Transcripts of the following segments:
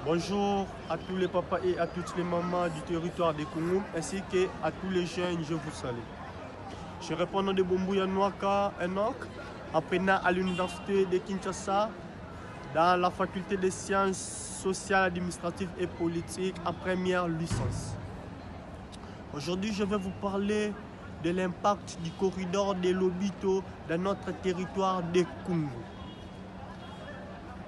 Bonjour à tous les papas et à toutes les mamans du territoire des Congo, ainsi qu'à tous les jeunes, je vous salue. Je réponds au nom de Bombouya Nwaka Enoch, apprenant à l'université de Kinshasa, dans la faculté des sciences sociales, administratives et politiques en première licence. Aujourd'hui, je vais vous parler de l'impact du corridor de Lobito dans notre territoire de Congo.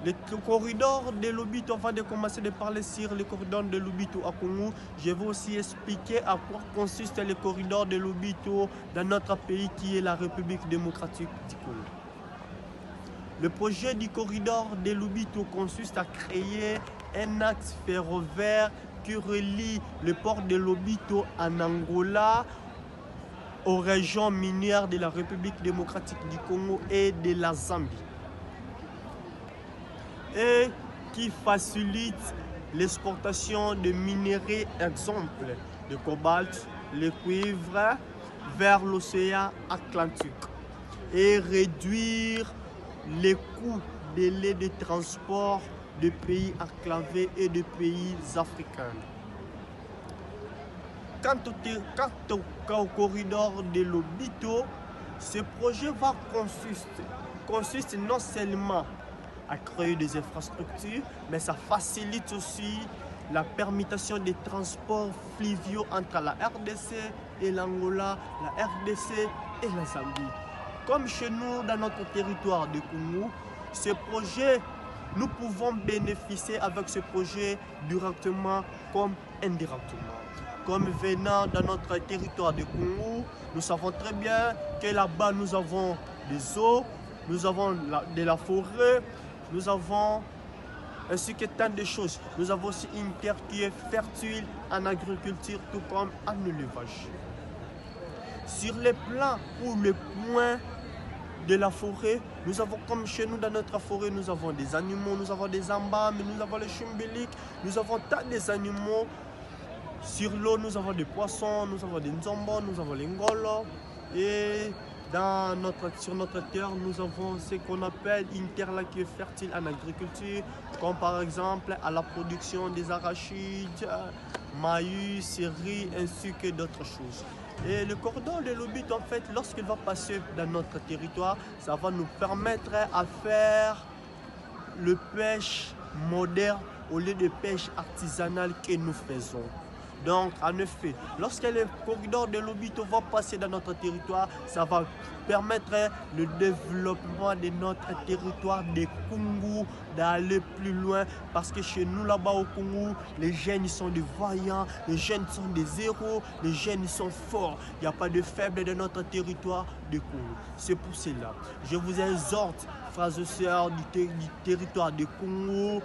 Le corridor de Lobito, avant de commencer de parler sur le corridor de Lobito à Congo, je vais aussi expliquer à quoi consiste le corridor de Lobito dans notre pays qui est la République démocratique du Congo. Le projet du corridor de Lobito consiste à créer un axe ferroviaire qui relie le port de Lobito en Angola aux régions minières de la République démocratique du Congo et de la Zambie, et qui facilite l'exportation de minerais, exemple le cobalt, le cuivre, vers l'océan Atlantique, et réduire les coûts des délais de transport de pays enclavés et de pays africains. Quant au corridor de Lobito, ce projet va consiste non seulement à créer des infrastructures, mais ça facilite aussi la permutation des transports fluviaux entre la RDC et l'Angola, la RDC et la Zambie. Comme chez nous, dans notre territoire de Congo, ce projet, nous pouvons bénéficier avec ce projet directement comme indirectement. Comme venant dans notre territoire de Congo, nous savons très bien que là-bas nous avons des eaux, nous avons de la forêt, nous avons ainsi que tant de choses. Nous avons aussi une terre qui est fertile en agriculture tout comme en élevage. Sur les plans ou les points de la forêt, nous avons comme chez nous dans notre forêt, nous avons des animaux, nous avons des ambas, nous avons les chimbéliques, nous avons tant des animaux. Sur l'eau, nous avons des poissons, nous avons des nzombo, nous avons les ngolos. Et sur notre terre, nous avons ce qu'on appelle une terre là qui est fertile en agriculture, comme par exemple à la production des arachides, maïs, riz, ainsi que d'autres choses. Et le corridor de Lobito, en fait, lorsqu'il va passer dans notre territoire, ça va nous permettre à faire le pêche moderne au lieu de pêche artisanale que nous faisons. Donc, en effet, lorsque le corridor de Lobito va passer dans notre territoire, ça va permettre le développement de notre territoire de Congo d'aller plus loin. Parce que chez nous, là-bas au Congo, les jeunes sont des vaillants, les jeunes sont des héros, les jeunes sont forts. Il n'y a pas de faibles dans notre territoire de Congo. C'est pour cela. Je vous exhorte, frères et sœurs du territoire de Congo,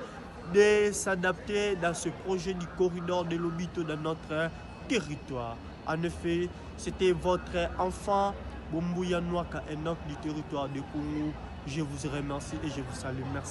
de s'adapter dans ce projet du corridor de Lobito dans notre territoire. En effet, c'était votre enfant Bombouya Nwaka Enoch du territoire de Congo. Je vous remercie et je vous salue. Merci.